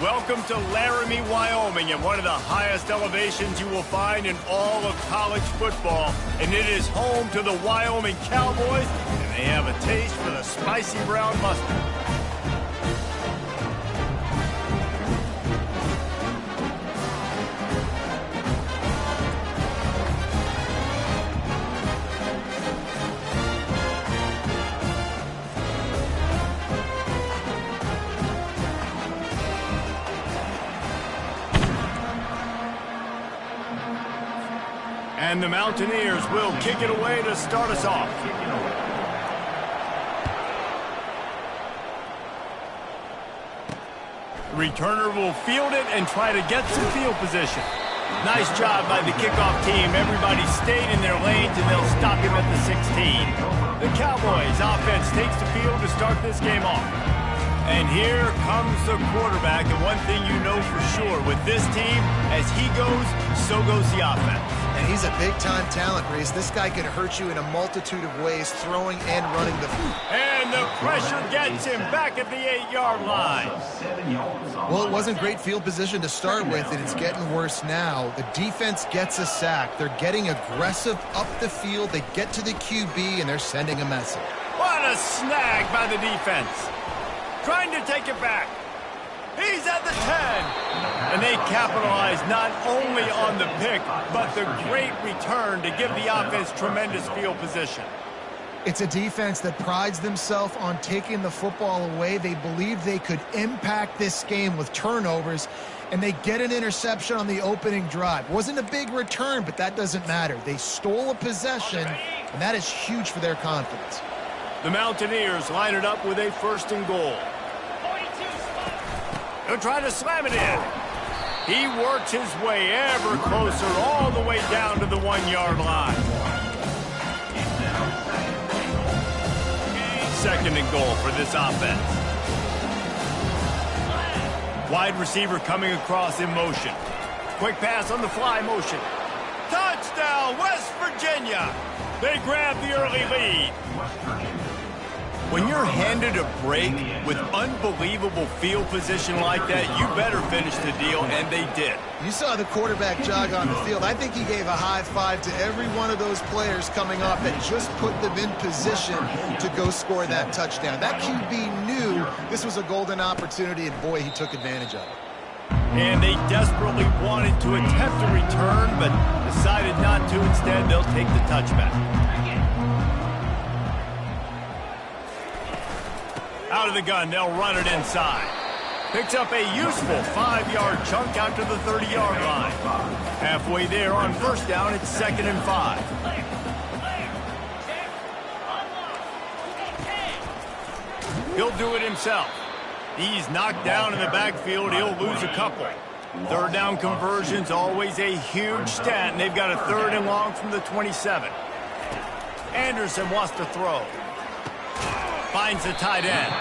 Welcome to Laramie, Wyoming, at one of the highest elevations you will find in all of college football. And it is home to the Wyoming Cowboys, and they have a taste for the spicy brown mustard. And the Mountaineers will kick it away to start us off. The returner will field it and try to get some field position. Nice job by the kickoff team. Everybody stayed in their lanes, and they'll stop him at the 16. The Cowboys offense takes the field to start this game off. And here comes the quarterback, and one thing you know for sure, with this team, as he goes, so goes the offense. And he's a big-time talent, Reese. This guy can hurt you in a multitude of ways, throwing and running the foot. And the pressure gets him back at the 8-yard line. Well, it wasn't great field position to start with, and it's getting worse now. The defense gets a sack. They're getting aggressive up the field. They get to the QB, and they're sending a message. What a snag by the defense. Trying to take it back. He's at the 10. And they capitalize not only on the pick, but the great return to give the offense tremendous field position. It's a defense that prides themselves on taking the football away. They believe they could impact this game with turnovers, and they get an interception on the opening drive. Wasn't a big return, but that doesn't matter. They stole a possession, and that is huge for their confidence. The Mountaineers line it up with a 1st and goal. He'll try to slam it in. He works his way ever closer all the way down to the 1-yard line. 2nd and goal for this offense. Wide receiver coming across in motion. Quick pass on the fly motion. Touchdown, West Virginia. They grab the early lead. When you're handed a break with unbelievable field position like that, you better finish the deal, and they did. You saw the quarterback jog on the field. I think he gave a high five to every one of those players coming off that just put them in position to go score that touchdown. That QB knew this was a golden opportunity, and boy, he took advantage of it. And they desperately wanted to attempt a return, but decided not to. Instead, they'll take the touchback. Out of the gun, they'll run it inside. Picks up a useful 5-yard chunk out to the 30-yard line. Halfway there on 1st down, it's 2nd and 5. He'll do it himself. He's knocked down in the backfield. He'll lose a couple. 3rd down conversion's always a huge stat, and they've got a 3rd and long from the 27. Anderson wants to throw. Finds the tight end.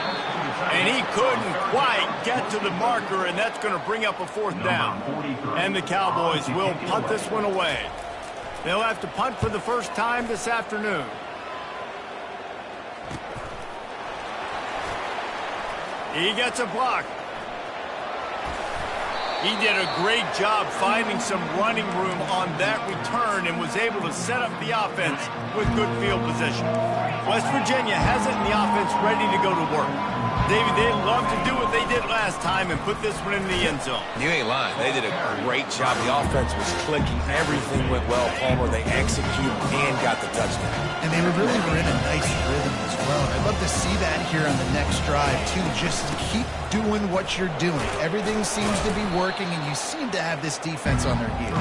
And he couldn't quite get to the marker, and that's going to bring up a 4th down. And the Cowboys will punt this one away. They'll have to punt for the first time this afternoon. He gets a block. He did a great job finding some running room on that return and was able to set up the offense with good field position. West Virginia has it in the offense ready to go to work. David, they'd love to do what they did last time and put this one in the end zone. You ain't lying. They did a great job. The offense was clicking. Everything went well, Palmer. They executed and got the touchdown. And they were in a nice rhythm as well. And I'd love to see that here on the next drive, too. Just keep doing what you're doing. Everything seems to be working, and you seem to have this defense on their heels.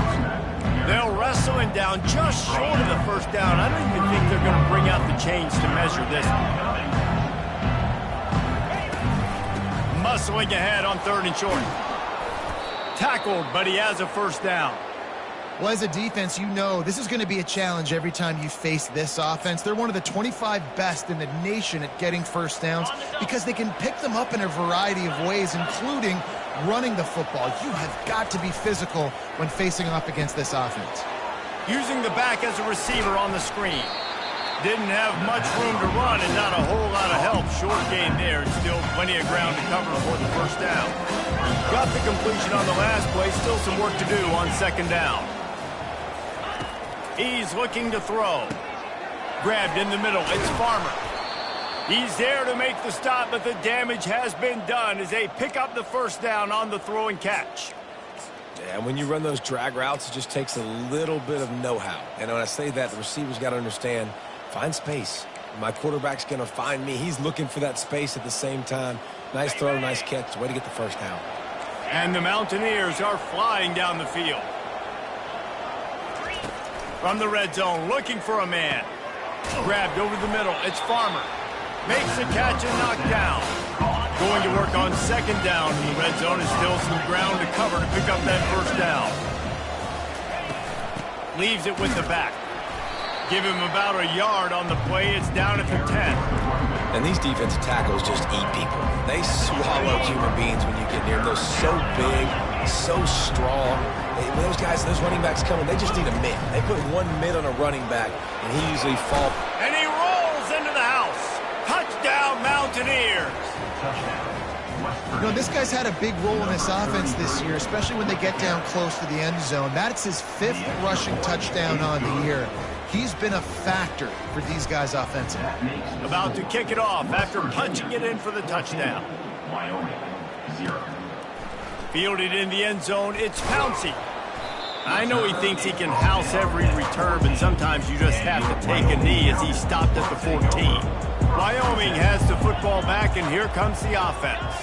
They'll wrestle him down just short of the 1st down. I don't even think they're going to bring out the chains to measure this one. Muscling ahead on 3rd and short. Tackled, but he has a 1st down. Well, as a defense, you know this is going to be a challenge every time you face this offense. They're one of the 25 best in the nation at getting 1st downs because they can pick them up in a variety of ways, including running the football. You have got to be physical when facing off against this offense. Using the back as a receiver on the screen. Didn't have much room to run and not a whole lot of help. Short gain there and still plenty of ground to cover for the first down. Got the completion on the last play. Still some work to do on second down. He's looking to throw. Grabbed in the middle. It's Farmer. He's there to make the stop, but the damage has been done as they pick up the first down on the throw and catch. Yeah, and when you run those drag routes, it just takes a little bit of know-how. And when I say that, the receiver's got to understand, find space. My quarterback's going to find me. He's looking for that space at the same time. Nice throw, nice catch. Way to get the first down. And the Mountaineers are flying down the field. From the red zone, looking for a man. Grabbed over the middle. It's Farmer. Makes the catch and knocked down. Going to work on second down in the red zone. Is still some ground to cover to pick up that first down. Leaves it with the back. Give him about a yard on the play. It's down at the 10. And these defensive tackles just eat people. They swallow human beings when you get near them. They're so big, so strong. When those guys, those running backs come in, they just need a mid. They put one mid on a running back, and he usually falls. And he rolls into the house. Touchdown, Mountaineers. You know, this guy's had a big role in this offense this year, especially when they get down close to the end zone. That's his 5th rushing touchdown on the year. He's been a factor for these guys offensively. About to kick it off after punching it in for the touchdown. Wyoming, 0. Fielded in the end zone, it's Pouncey. I know he thinks he can house every return, but sometimes you just have to take a knee as he stopped at the 14. Wyoming has the football back, and here comes the offense.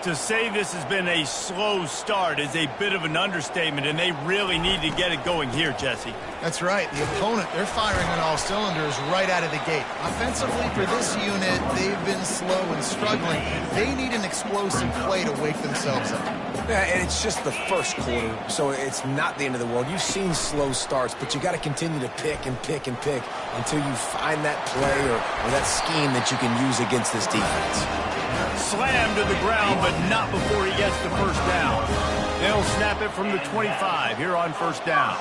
To say this has been a slow start is a bit of an understatement, and they really need to get it going here, Jesse. That's right. The opponent, they're firing on all cylinders right out of the gate. Offensively, for this unit, they've been slow and struggling. They need an explosive play to wake themselves up. Yeah, and it's just the first quarter, so it's not the end of the world. You've seen slow starts, but you got to continue to pick and pick and pick until you find that play or that scheme that you can use against this defense. Slammed to the ground, but not before he gets the first down. They'll snap it from the 25 here on first down.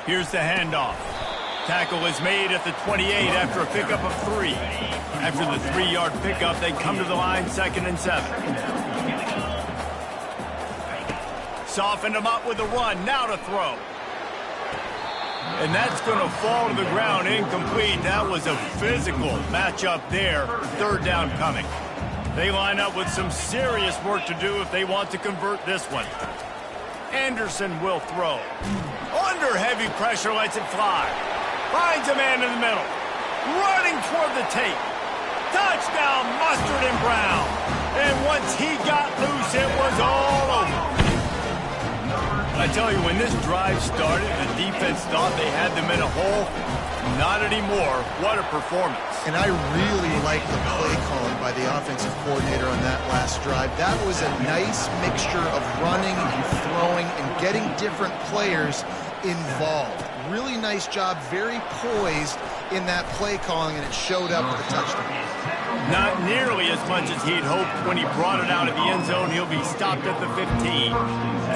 Here's the handoff. Tackle is made at the 28 after a pickup of 3. After the 3-yard pickup, they come to the line 2nd and 7. Softened him up with a run. Now to throw. And that's going to fall to the ground incomplete. That was a physical matchup there. 3rd down coming. They line up with some serious work to do if they want to convert this one. Anderson will throw. Under heavy pressure, lets it fly. Finds a man in the middle. Running toward the tape. Touchdown, Mustard and Brown. And once he got loose, it was all over. I tell you, when this drive started, the defense thought they had them in a hole. Not anymore. What a performance. And I really like the play calling by the offensive coordinator on that last drive. That was a nice mixture of running and throwing and getting different players involved. Really nice job, very poised in that play calling, and it showed up with a touchdown. Not nearly as much as he'd hoped when he brought it out of the end zone. He'll be stopped at the 15.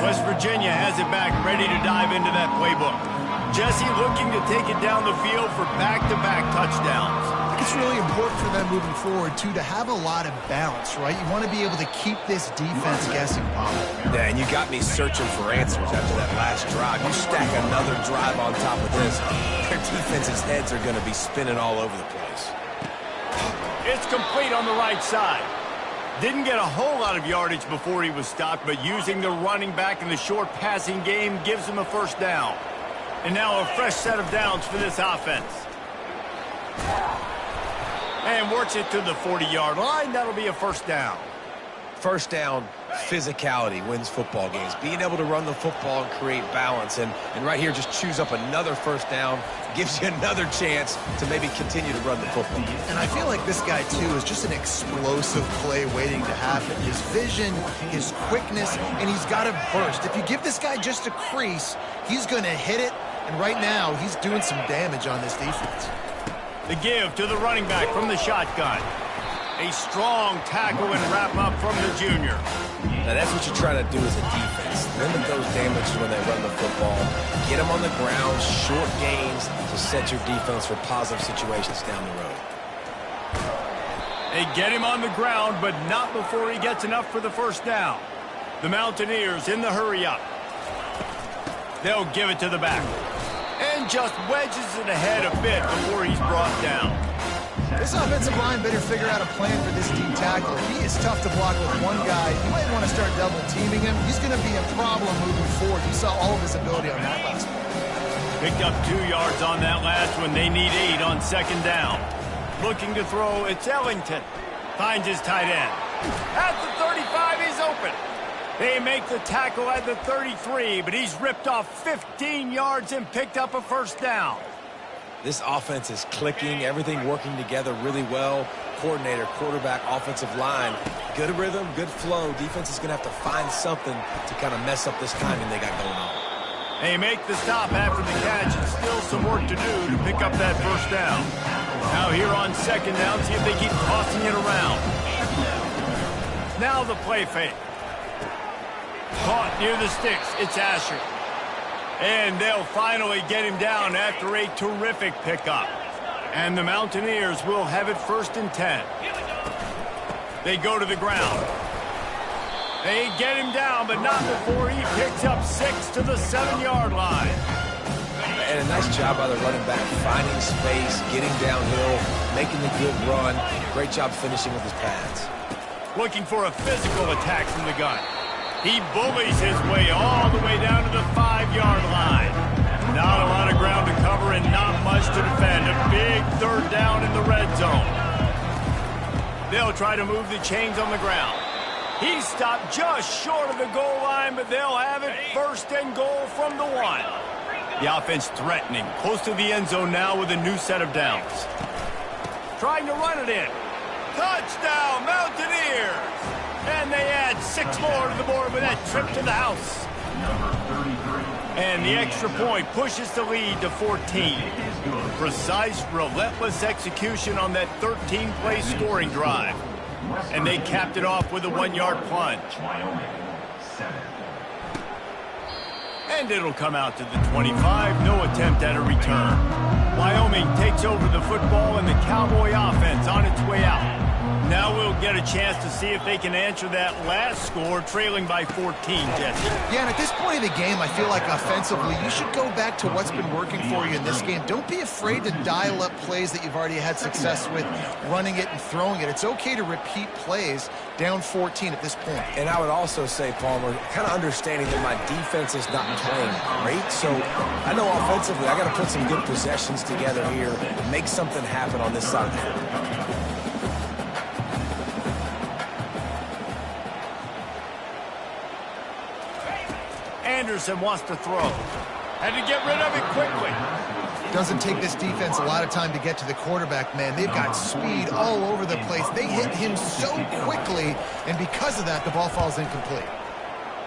West Virginia has it back, ready to dive into that playbook. Jesse looking to take it down the field for back-to-back touchdowns. I think it's really important for them moving forward, too, to have a lot of balance, right? You want to be able to keep this defense guessing, Paul. Yeah, and you got me searching for answers after that last drive. You stack another drive on top of this, their defense's heads are going to be spinning all over the place. It's complete on the right side. Didn't get a whole lot of yardage before he was stopped, but using the running back in the short passing game gives him a first down. And now a fresh set of downs for this offense. And works it to the 40-yard line. That'll be a first down. First down, physicality wins football games. Being able to run the football and create balance. And right here, just choose up another first down. Gives you another chance to maybe continue to run the football. And I feel like this guy, too, is just an explosive play waiting to happen. His vision, his quickness, and he's got a burst. If you give this guy just a crease, he's going to hit it. And right now, he's doing some damage on this defense. The give to the running back from the shotgun. A strong tackle and wrap up from the junior. Now that's what you try to do as a defense. Limit those damages when they run the football. Get them on the ground, short gains to set your defense for positive situations down the road. They get him on the ground, but not before he gets enough for the first down. The Mountaineers in the hurry-up. They'll give it to the back. And just wedges it ahead a bit before he's brought down. This offensive line better figure out a plan for this D tackle. He is tough to block with one guy. You might want to start double-teaming him. He's going to be a problem moving forward. You saw all of his ability on that last one. Picked up 2 yards on that last one. They need 8 on second down. Looking to throw, it's Ellington. Finds his tight end. At the 35, he's open. They make the tackle at the 33, but he's ripped off 15 yards and picked up a first down. This offense is clicking, everything working together really well. Coordinator, quarterback, offensive line, good rhythm, good flow. Defense is going to have to find something to kind of mess up this timing they got going on. They make the stop after the catch, and still some work to do to pick up that first down. Now here on second down, see if they keep tossing it around. Now the play fake. Caught near the sticks. It's Asher. And they'll finally get him down after a terrific pickup. And the Mountaineers will have it 1st and 10. They go to the ground. They get him down, but not before he picks up 6 to the 7-yard line. And a nice job by the running back, finding space, getting downhill, making the good run. Great job finishing with his pads. Looking for a physical attack from the gun. He bullies his way all the way down to the 5-yard line. Not a lot of ground to cover and not much to defend. A big 3rd down in the red zone. They'll try to move the chains on the ground. He stopped just short of the goal line, but they'll have it 1st and goal from the 1. The offense threatening, close to the end zone now with a new set of downs. Trying to run it in. Touchdown, Mountaineers! And they add 6 more to the board with that trip to the house. And the extra point pushes the lead to 14. Precise, relentless execution on that 13-play scoring drive. And they capped it off with a 1-yard plunge. And it'll come out to the 25. No attempt at a return. Wyoming takes over the football and the Cowboy offense on its way out. Now we'll get a chance to see if they can answer that last score, trailing by 14, Jesse. Yeah, and at this point of the game, I feel like offensively, you should go back to what's been working for you in this game. Don't be afraid to dial up plays that you've already had success with, running it and throwing it. It's okay to repeat plays down 14 at this point. And I would also say, Palmer, kind of understanding that my defense is not playing great. So I know offensively, I got to put some good possessions together here and make something happen on this side of the field. Anderson wants to throw. Had to get rid of it quickly. Doesn't take this defense a lot of time to get to the quarterback, man. They've got speed all over the place. They hit him so quickly, and because of that, the ball falls incomplete.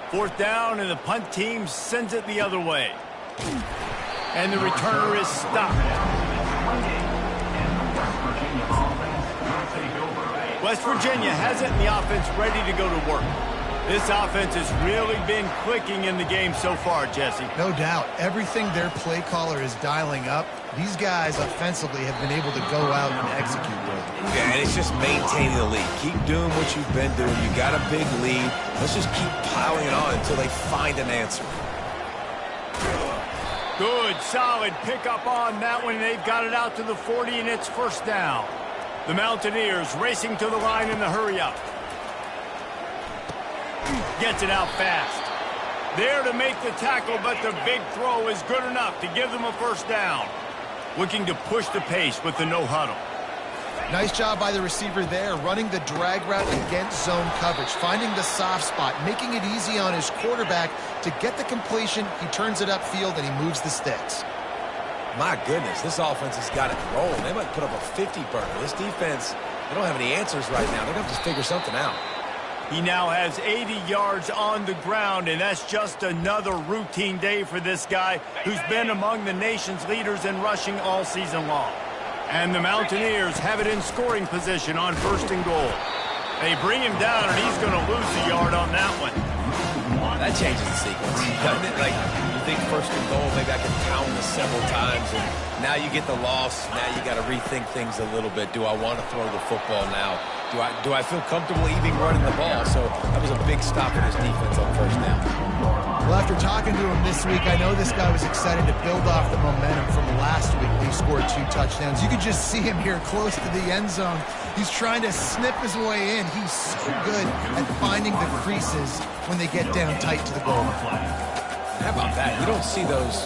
4th down, and the punt team sends it the other way. And the returner is stopped. West Virginia has it, and the offense ready to go to work. This offense has really been clicking in the game so far, Jesse. No doubt. Everything their play caller is dialing up, these guys offensively have been able to go out and execute with. Yeah, and it's just maintaining the lead. Keep doing what you've been doing. You got a big lead. Let's just keep piling it on until they find an answer. Good, solid pickup on that one. They've got it out to the 40, and it's 1st down. The Mountaineers racing to the line in the hurry-up. Gets it out fast. There to make the tackle, but the big throw is good enough to give them a 1st down. Looking to push the pace with the no-huddle. Nice job by the receiver there, running the drag route against zone coverage, finding the soft spot, making it easy on his quarterback to get the completion. He turns it upfield, and he moves the sticks. My goodness, this offense has got it rolling. They might put up a 50-burger. This defense, they don't have any answers right now. They're going to have to figure something out. He now has 80 yards on the ground, and that's just another routine day for this guy who's been among the nation's leaders in rushing all season long. And the Mountaineers have it in scoring position on 1st and goal. They bring him down, and he's going to lose a yard on that one. That changes the sequence, doesn't it? Like, You think first and goal, maybe I can pound this several times, and now you get the loss. Now you got to rethink things a little bit. Do I want to throw the football now? Do I feel comfortable even running the ball? So that was a big stop for this defense on first down. Well, after talking to him this week, I know this guy was excited to build off the momentum from last week when he scored 2 touchdowns. You could just see him here close to the end zone. He's trying to snip his way in. He's so good at finding the creases when they get down tight to the goal line. How about that? You don't see those,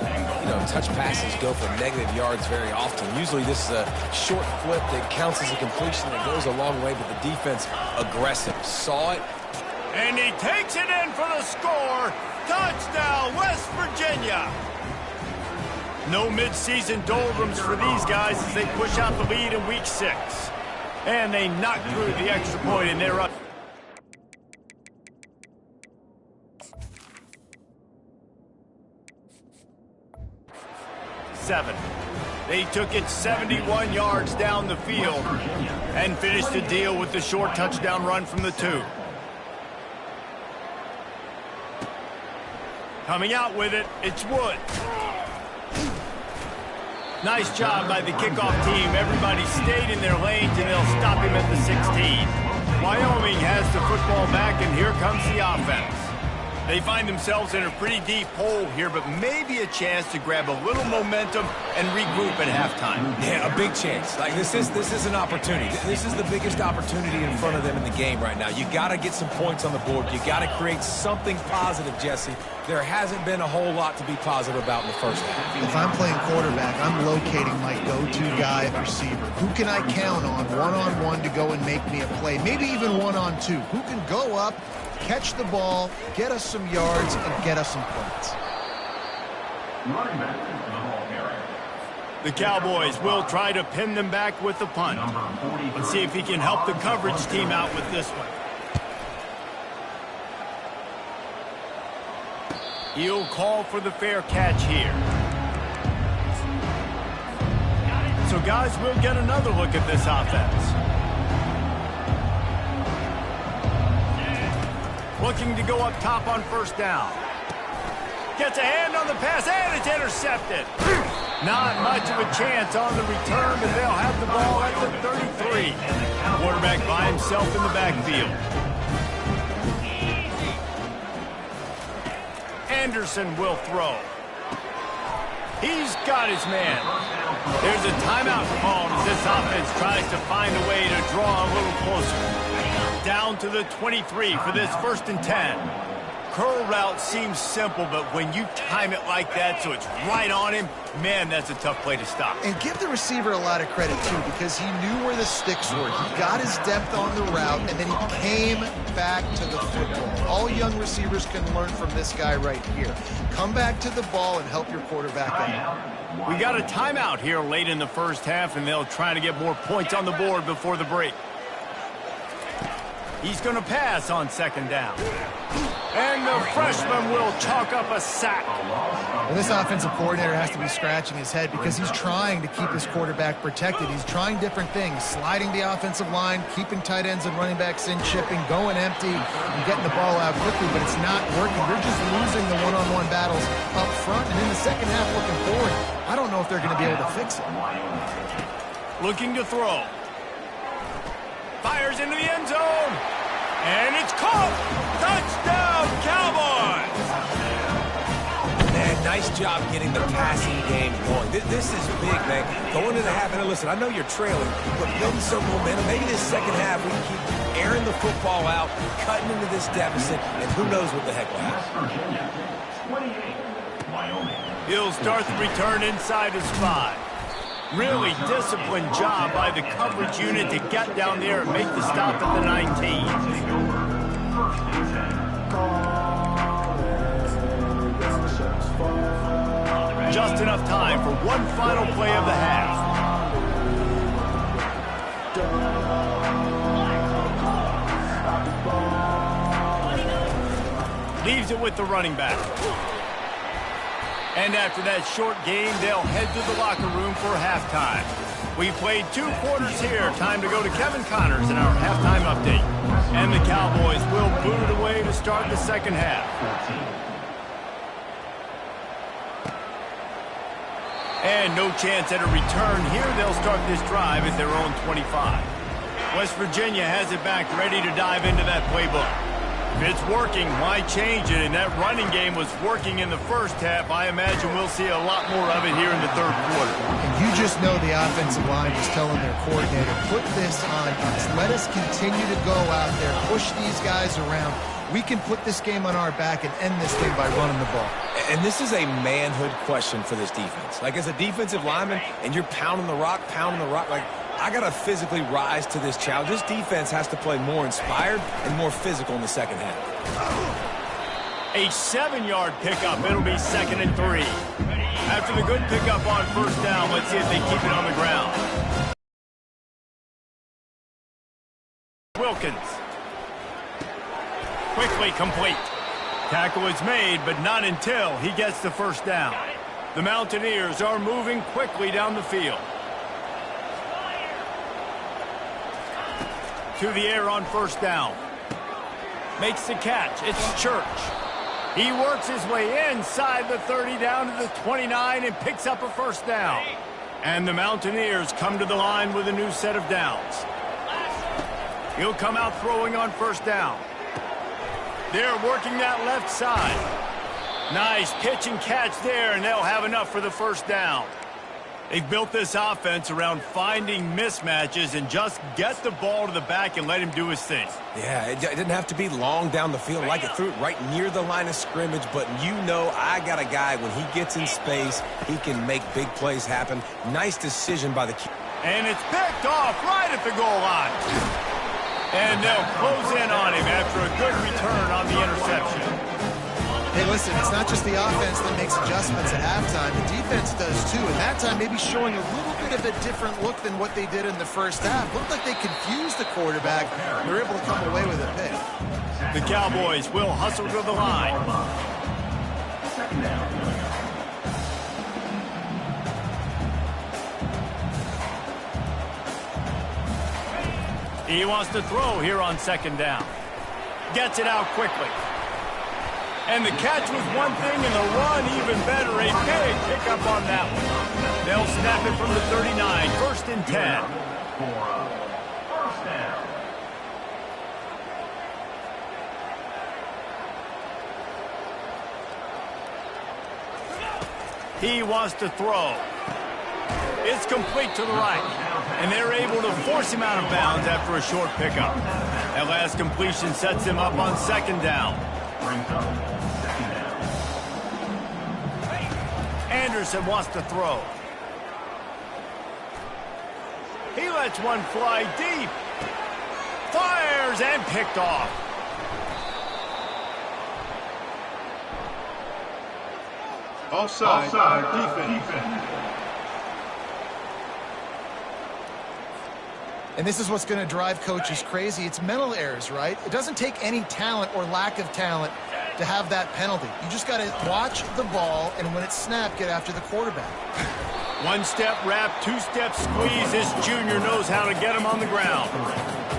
touch passes go for negative yards very often. Usually this is a short flip that counts as a completion that goes a long way, but the defense aggressive. Saw it. And he takes it in for the score. Touchdown, West Virginia. No midseason doldrums for these guys as they push out the lead in week 6. And they knock through the extra point, and they're up. They took it 71 yards down the field and finished the deal with the short touchdown run from the 2. Coming out with it, it's Wood. Nice job by the kickoff team. Everybody stayed in their lanes, and they'll stop him at the 16. Wyoming has the football back, and here comes the offense. They find themselves in a pretty deep hole here, but maybe a chance to grab a little momentum and regroup at halftime. Yeah, a big chance. Like this is an opportunity. This is the biggest opportunity in front of them in the game right now. You got to get some points on the board. You got to create something positive, Jesse. There hasn't been a whole lot to be positive about in the first half. If I'm playing quarterback, I'm locating my go-to guy at receiver. Who can I count on one-on-one to go and make me a play? Maybe even one-on-two. Who can go up, catch the ball, get us some yards, and get us some points. The Cowboys will try to pin them back with the punt. Let's see if he can help the coverage team out with this one. He'll call for the fair catch here. So, guys, we'll get another look at this offense. Looking to go up top on first down. Gets a hand on the pass, and it's intercepted. Not much of a chance on the return, but they'll have the ball at the 33. Quarterback by himself in the backfield. Anderson will throw. He's got his man. There's a timeout called as this offense tries to find a way to draw a little closer. Down to the 23 for this 1st and 10. Curl route seems simple, but when you time it like that so it's right on him, man, that's a tough play to stop. And give the receiver a lot of credit, too, because he knew where the sticks were. He got his depth on the route, and then he came back to the football. All young receivers can learn from this guy right here. Come back to the ball and help your quarterback out. We got a timeout here late in the first half, and they'll try to get more points on the board before the break. He's going to pass on 2nd down. And the freshman will chalk up a sack. Well, this offensive coordinator has to be scratching his head because he's trying to keep his quarterback protected. He's trying different things, sliding the offensive line, keeping tight ends and running backs in, chipping, going empty, and getting the ball out quickly, but it's not working. They're just losing the one-on-one battles up front, and in the second half looking forward, I don't know if they're going to be able to fix it. Looking to throw. Fires into the end zone. And it's caught. Touchdown, Cowboys. Man, nice job getting the passing game going. This is big, man. Going into the half, and listen, I know you're trailing, but building some momentum. Maybe this second half we can keep airing the football out, cutting into this deficit, and who knows what the heck will happen. He'll start the return inside his 5. Really disciplined job by the coverage unit to get down there and make the stop at the 19. Just enough time for one final play of the half. Leaves it with the running back. And after that short game, they'll head to the locker room for halftime. We played 2 quarters here. Time to go to Kevin Connors in our halftime update. And the Cowboys will boot it away to start the second half. And no chance at a return here. They'll start this drive at their own 25. West Virginia has it back, ready to dive into that playbook. If it's working, why change it? And that running game was working in the first half. I imagine we'll see a lot more of it here in the third quarter. And you just know the offensive line is telling their coordinator, put this on us. Let us continue to go out there, push these guys around. We can put this game on our back and end this thing by running the ball. And this is a manhood question for this defense. Like, as a defensive lineman, and you're pounding the rock, like, I got to physically rise to this challenge. This defense has to play more inspired and more physical in the second half. A 7-yard pickup. It'll be 2nd and 3. After the good pickup on first down, let's see if they keep it on the ground. Wilkins. Quickly complete. Tackle is made, but not until he gets the first down. The Mountaineers are moving quickly down the field. To the air on first down. Makes the catch. It's Church. He works his way inside the 30 down to the 29 and picks up a first down. And the Mountaineers come to the line with a new set of downs. He'll come out throwing on first down. They're working that left side. Nice pitch and catch there, and they'll have enough for the first down. They've built this offense around finding mismatches and just get the ball to the back and let him do his thing. Yeah, it didn't have to be long down the field. Like, it threw it right near the line of scrimmage, but you know I got a guy, when he gets in space, he can make big plays happen. Nice decision by the keeper. And it's picked off right at the goal line. And they'll close in on him after a good return on the interception. Hey, listen, it's not just the offense that makes adjustments at halftime. The defense does, too. And that time, maybe showing a little bit of a different look than what they did in the first half. Looked like they confused the quarterback. They're able to come away with a pick. The Cowboys will hustle to the line. Second down. He wants to throw here on second down. Gets it out quickly. And the catch was one thing, and the run even better. A big pickup on that one. They'll snap it from the 39. 1st and 10. First down. He wants to throw. It's complete to the right. And they're able to force him out of bounds after a short pickup. That last completion sets him up on second down. Brings up second down. Anderson wants to throw. He lets one fly deep. Fires and picked off. Offside defense. And this is what's going to drive coaches crazy. It's mental errors, right? It doesn't take any talent or lack of talent to have that penalty. You just got to watch the ball, and when it's snapped, get after the quarterback. One-step wrap, two-step squeeze. This junior knows how to get him on the ground.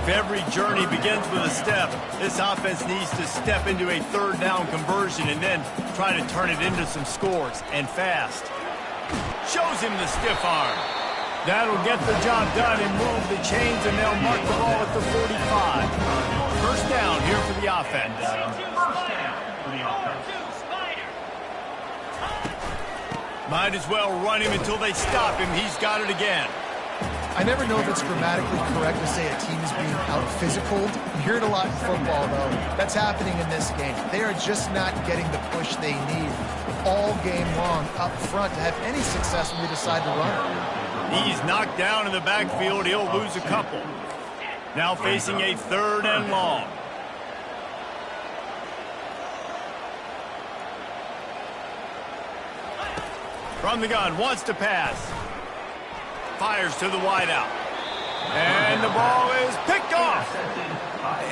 If every journey begins with a step, this offense needs to step into a third down conversion and then try to turn it into some scores, and fast. Shows him the stiff arm. That'll get the job done and move the chains, and they'll mark the ball at the 45. First down here for the offense. Might as well run him until they stop him. He's got it again. I never know if it's grammatically correct to say a team is being out-physicaled. You hear it a lot in football, though. That's happening in this game. They are just not getting the push they need all game long up front to have any success when they decide to run it. He's knocked down in the backfield. He'll lose a couple. Now facing a 3rd and long. From the gun, wants to pass. Fires to the wideout. And the ball is picked off.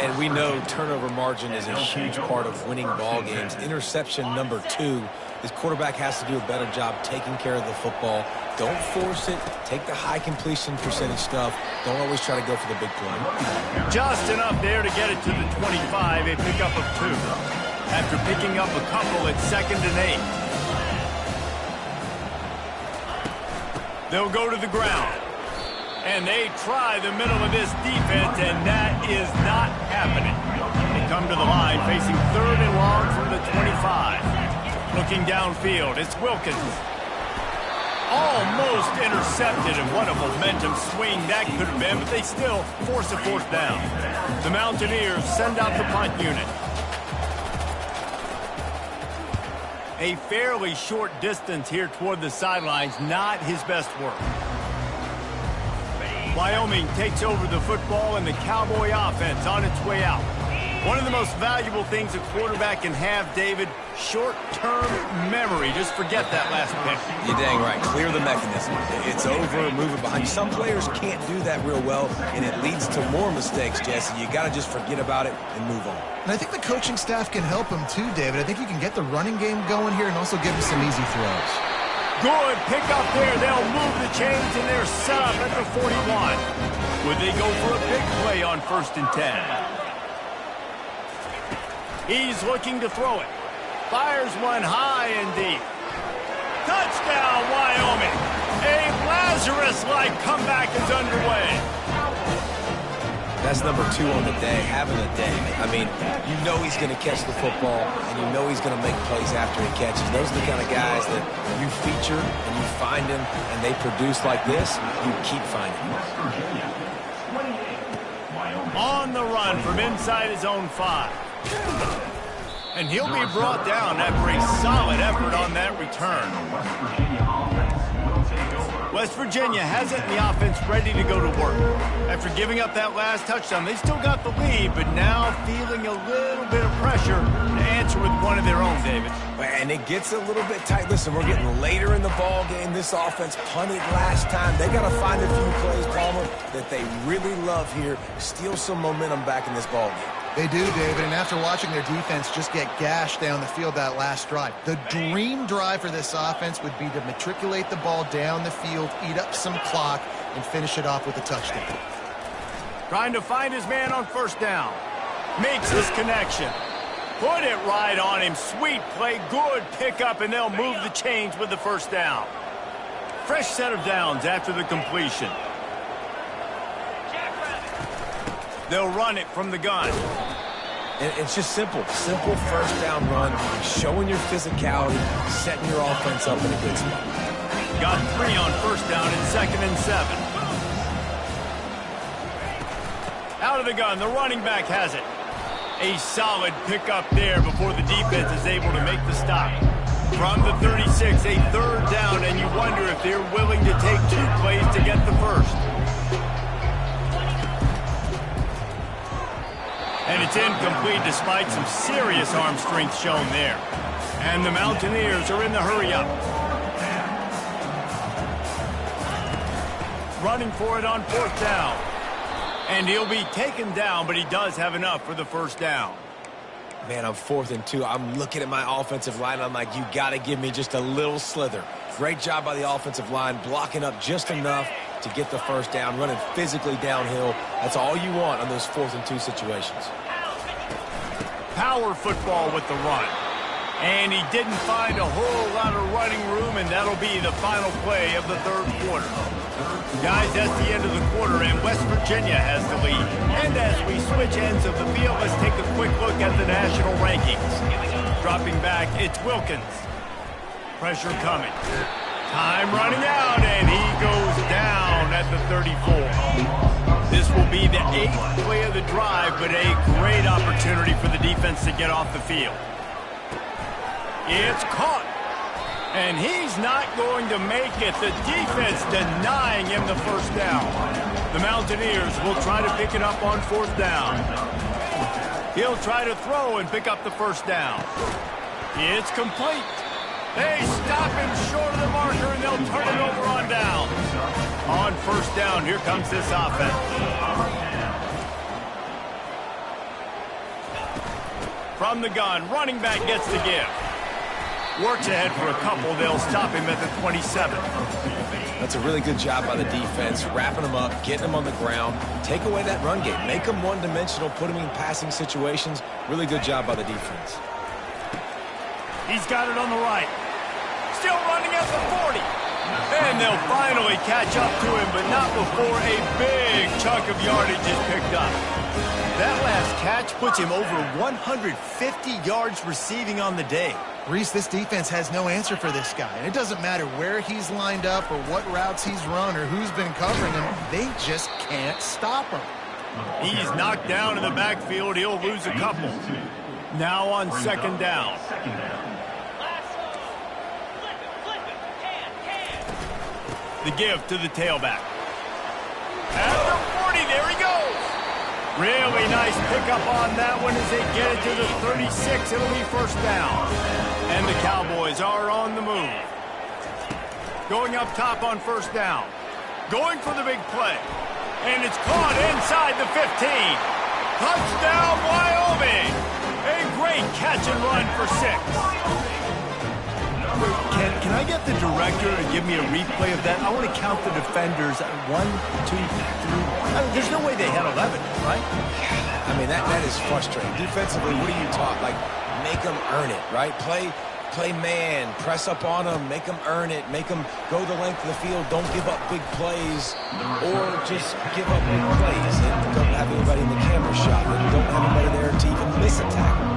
And we know turnover margin is a huge part of winning ball games. Interception number 2. This quarterback has to do a better job taking care of the football. Don't force it. Take the high completion percentage stuff. Don't always try to go for the big play. Just enough there to get it to the 25, a pickup of 2. After picking up a couple, it's 2nd and 8. They'll go to the ground. And they try the middle of this defense, and that is not happening. They come to the line facing 3rd and long from the 25. Looking downfield, it's Wilkins. Almost intercepted, and what a momentum swing that could have been, but they still force a 4th down. The Mountaineers send out the punt unit. A fairly short distance here toward the sidelines, not his best work. Wyoming takes over the football, and the Cowboy offense on its way out. One of the most valuable things a quarterback can have, David, short-term memory. Just forget that last pick. You're dang right. Clear the mechanism. It's over, move it behind you. Some players can't do that real well, and it leads to more mistakes, Jesse. You got to just forget about it and move on. And I think the coaching staff can help him too, David. I think you can get the running game going here and also give him some easy throws. Good pick up there. They'll move the chains, and they're set up at the 41. Would they go for a big play on 1st and 10? He's looking to throw it. Fires one high and deep. Touchdown, Wyoming. A Lazarus-like comeback is underway. That's number 2 on the day, having a day. I mean, you know he's going to catch the football, and you know he's going to make plays after he catches. Those are the kind of guys that you feature and you find him, and they produce like this, you keep finding them. On the run from inside his own 5. And he'll be brought down after a solid effort on that return. West Virginia has it in the offense ready to go to work. After giving up that last touchdown, they still got the lead, but now feeling a little bit of pressure to answer with one of their own, David. And it gets a little bit tight. Listen, we're getting later in the ball game. This offense punted last time. They got to find a few plays, Palmer, that they really love here. Steal some momentum back in this ball game. They do, David, and after watching their defense just get gashed down the field that last drive, the dream drive for this offense would be to matriculate the ball down the field, eat up some clock, and finish it off with a touchdown. Trying to find his man on 1st down. Makes his connection. Put it right on him. Sweet play, good pickup, and they'll move the chains with the 1st down. Fresh set of downs after the completion. They'll run it from the gun. And it's just simple. Simple 1st down run, showing your physicality, setting your offense up in a good spot. Got 3 on 1st down and 2nd and 7. Out of the gun, the running back has it. A solid pickup there before the defense is able to make the stop. From the 36, a 3rd down, and you wonder if they're willing to take 2 plays to get the 1st. And it's incomplete despite some serious arm strength shown there. And the Mountaineers are in the hurry-up. Running for it on 4th down. And he'll be taken down, but he does have enough for the 1st down. Man, I'm 4th and 2. I'm looking at my offensive line. I'm like, you got to give me just a little slither. Great job by the offensive line, blocking up just enough to get the 1st down, running physically downhill. That's all you want on those 4th and 2 situations. Power football with the run. And he didn't find a whole lot of running room, and that'll be the final play of the 3rd quarter. Guys, that's the end of the quarter, and West Virginia has the lead. And as we switch ends of the field, let's take a quick look at the national rankings. Dropping back, it's Wilkins. Pressure coming. Time running out, and he goes down at the 34. This will be the 8th play of the drive, but a great opportunity for the defense to get off the field. It's caught. And he's not going to make it. The defense denying him the 1st down. The Mountaineers will try to pick it up on 4th down. He'll try to throw and pick up the 1st down. It's complete. They stop him short of the marker, and they'll turn it over on down. On 1st down, here comes this offense. From the gun, running back gets the give. Works ahead for a couple. They'll stop him at the 27. That's a really good job by the defense, wrapping them up, getting them on the ground. Take away that run game. Make them one-dimensional, put them in passing situations. Really good job by the defense. He's got it on the right. Still running at the 40. And they'll finally catch up to him, but not before a big chunk of yardage is picked up. That last catch puts him over 150 yards receiving on the day. Reese, this defense has no answer for this guy. And it doesn't matter where he's lined up or what routes he's run or who's been covering him. They just can't stop him. He's knocked down in the backfield. He'll lose a couple. Now on second down. The give to the tailback. At the 40, there he goes. Really nice pickup on that one as they get it to the 36. It'll be first down. And the Cowboys are on the move. Going up top on first down. Going for the big play. And it's caught inside the 15. Touchdown, Wyoming. A great catch and run for 6. Can I get the director to give me a replay of that? I want to count the defenders. 1, 2, 3. I mean, there's no way they had 11, right? I mean, that is frustrating. Defensively, what do you talk? Like, make them earn it, right? Play man, press up on them, make them earn it, make them go the length of the field, don't give up big plays, or just give up big plays and don't have anybody in the camera shot, and don't have anybody there to even miss a tackle.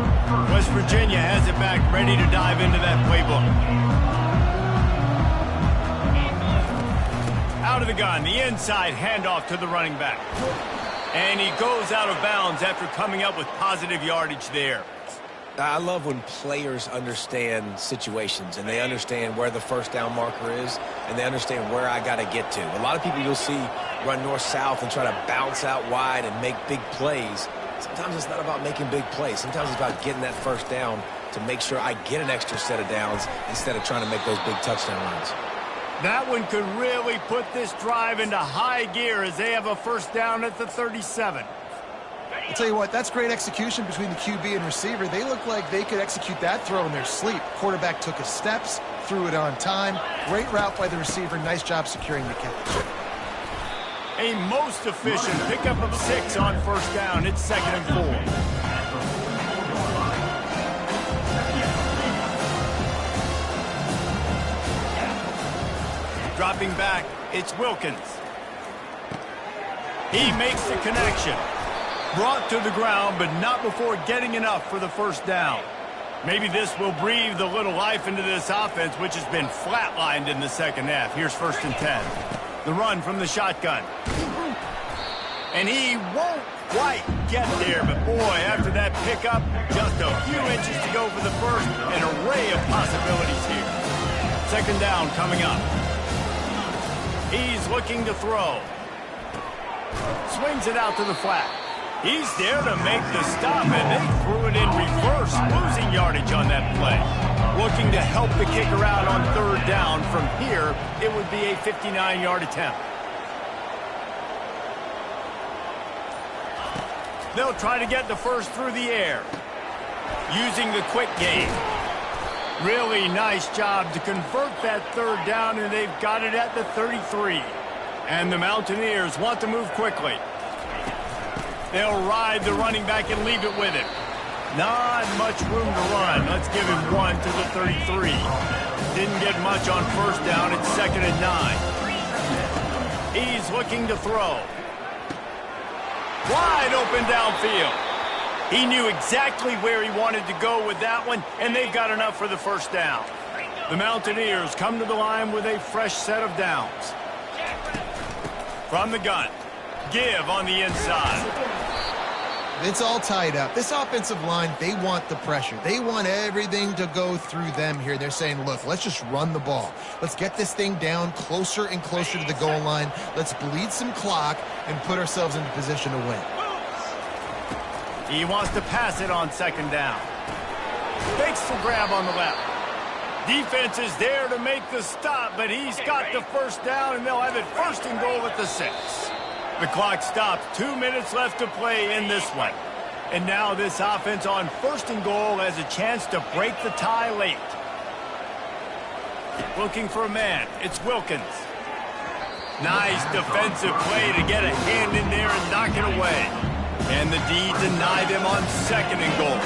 West Virginia has it back, ready to dive into that playbook. Out of the gun, the inside handoff to the running back. And he goes out of bounds after coming up with positive yardage there. I love when players understand situations and they understand where the first down marker is and they understand where I got to get to. A lot of people you'll see run north-south and try to bounce out wide and make big plays. Sometimes it's not about making big plays. Sometimes it's about getting that first down to make sure I get an extra set of downs instead of trying to make those big touchdown runs. That one could really put this drive into high gear as they have a first down at the 37. I'll tell you what, that's great execution between the QB and receiver. They look like they could execute that throw in their sleep. Quarterback took his steps, threw it on time. Great route by the receiver. Nice job securing the catch. A most efficient pickup of 6 on first down. It's 2nd and 4. Dropping back, it's Wilkins. He makes the connection. Brought to the ground, but not before getting enough for the first down. Maybe this will breathe a little life into this offense, which has been flatlined in the second half. Here's 1st and 10. The run from the shotgun. And he won't quite get there, but boy, after that pickup, just a few inches to go for the first. An array of possibilities here. 2nd down coming up. He's looking to throw. Swings it out to the flat. He's there to make the stop, and they threw it in reverse, losing yardage on that play. Looking to help the kicker out on 3rd down. From here, it would be a 59-yard attempt. They'll try to get the first through the air, using the quick game. Really nice job to convert that 3rd down, and they've got it at the 33. And the Mountaineers want to move quickly. They'll ride the running back and leave it with him. Not much room to run. Let's give him 1 to the 33. Didn't get much on first down. It's 2nd and 9. He's looking to throw. Wide open downfield. He knew exactly where he wanted to go with that one, and they've got enough for the first down. The Mountaineers come to the line with a fresh set of downs. From the gun. Give on the inside. It's all tied up. This offensive line, they want the pressure. They want everything to go through them here. They're saying, look, let's just run the ball. Let's get this thing down closer and closer to the goal line. Let's bleed some clock and put ourselves into position to win. He wants to pass it on 2nd down. Fakes the grab on the left. Defense is there to make the stop, but he's got the first down, and they'll have it 1st and goal at the 6. The clock stops. 2 minutes left to play in this one. And now this offense on 1st and goal has a chance to break the tie late. Looking for a man. It's Wilkins. Nice defensive play to get a hand in there and knock it away. And the D denied him on 2nd and goal.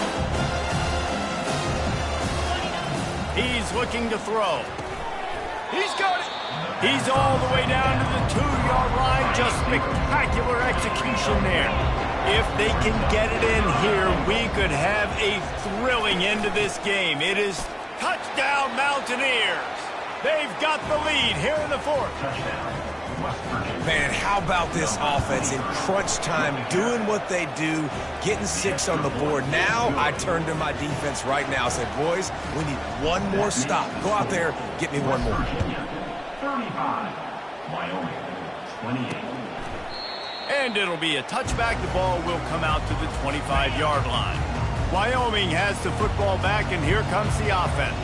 He's looking to throw. He's got it. He's all the way down to the 2-yard line. Just spectacular execution there. If they can get it in here, we could have a thrilling end to this game. It is touchdown Mountaineers. They've got the lead here in the fourth. Man, how about this offense in crunch time, doing what they do, getting 6 on the board. Now I turn to my defense right now and say, boys, we need one more stop. Go out there, get me one more. 35, Wyoming, 28. And it'll be a touchback. The ball will come out to the 25-yard line. Wyoming has the football back, and here comes the offense.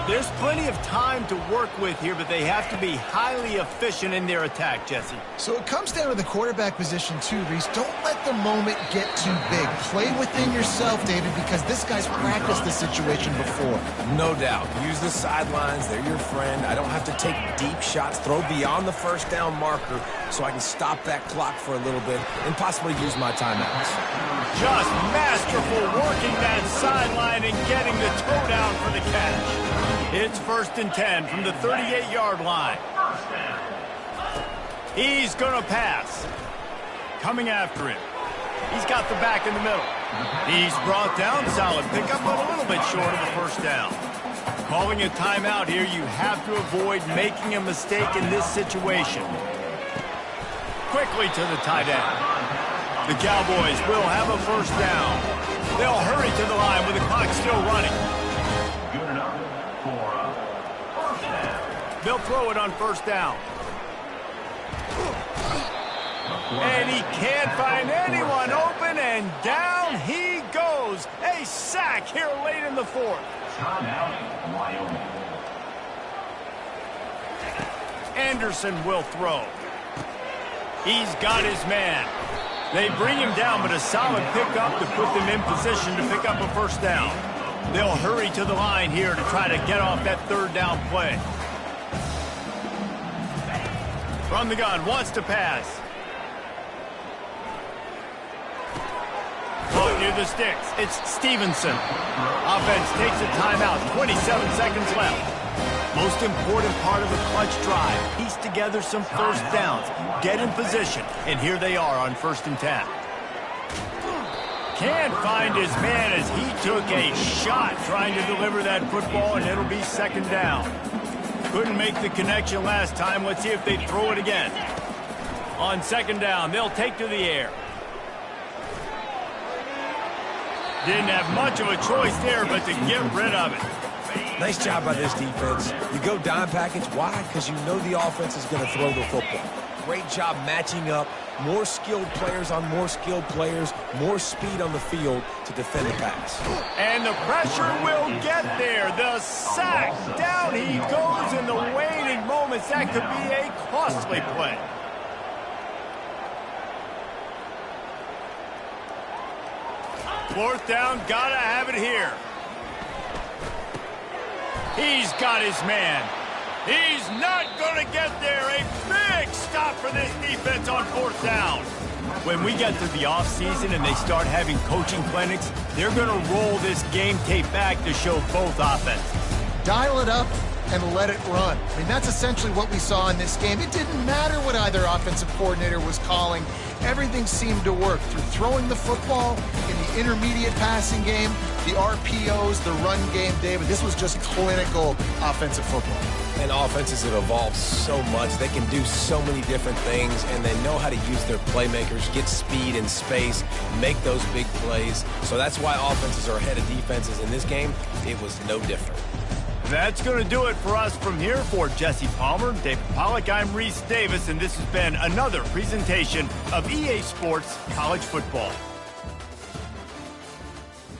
There's plenty of time to work with here, but they have to be highly efficient in their attack, Jesse. So it comes down to the quarterback position too, Reese. Don't let the moment get too big. Play within yourself, David, because this guy's practiced this situation before. No doubt. Use the sidelines. They're your friend. I don't have to take deep shots, throw beyond the first down marker so I can stop that clock for a little bit and possibly use my timeouts. Just masterful working that sideline and getting the toe down for the catch. It's 1st and 10 from the 38-yard line. He's going to pass. Coming after him. He's got the back in the middle. He's brought down. Solid pickup, but a little bit short of a first down. Calling a timeout here, you have to avoid making a mistake in this situation. Quickly to the tight end. The Cowboys will have a first down. They'll hurry to the line with the clock still running. Good enough for first down. They'll throw it on first down. And he can't find anyone open, and down he goes. A sack here late in the fourth. Timeout, Wyoming. Anderson will throw. He's got his man. They bring him down, but a solid pickup to put them in position to pick up a first down. They'll hurry to the line here to try to get off that third down play. From the gun, wants to pass. Caught near the sticks. It's Stevenson. Offense takes a timeout. 27 seconds left. Most important part of the clutch drive. Piece together some first downs. Get in position. And here they are on 1st and 10. Can't find his man as he took a shot trying to deliver that football, and it'll be 2nd down. Couldn't make the connection last time. Let's see if they throw it again. On 2nd down, they'll take to the air. Didn't have much of a choice there, but to get rid of it. Nice job by this defense. You go dime package. Why? Because you know the offense is going to throw the football. Great job matching up. More skilled players on more skilled players. More speed on the field to defend the pass. And the pressure will get there. The sack. Down he goes in the waning moments. That could be a costly play. Fourth down. Gotta have it here. He's got his man. He's not going to get there. A big stop for this defense on 4th down. When we get to the offseason and they start having coaching clinics, they're going to roll this game tape back to show both offenses. Dial it up and let it run. I mean, that's essentially what we saw in this game. It didn't matter what either offensive coordinator was calling. Everything seemed to work through throwing the football in the intermediate passing game, the RPOs, the run game, David. This was just clinical offensive football. And offenses have evolved so much. They can do so many different things, and they know how to use their playmakers, get speed and space, make those big plays. So that's why offenses are ahead of defenses. In this game, it was no different. That's going to do it for us from here. For Jesse Palmer, David Pollack, I'm Reese Davis, and this has been another presentation of EA Sports College Football.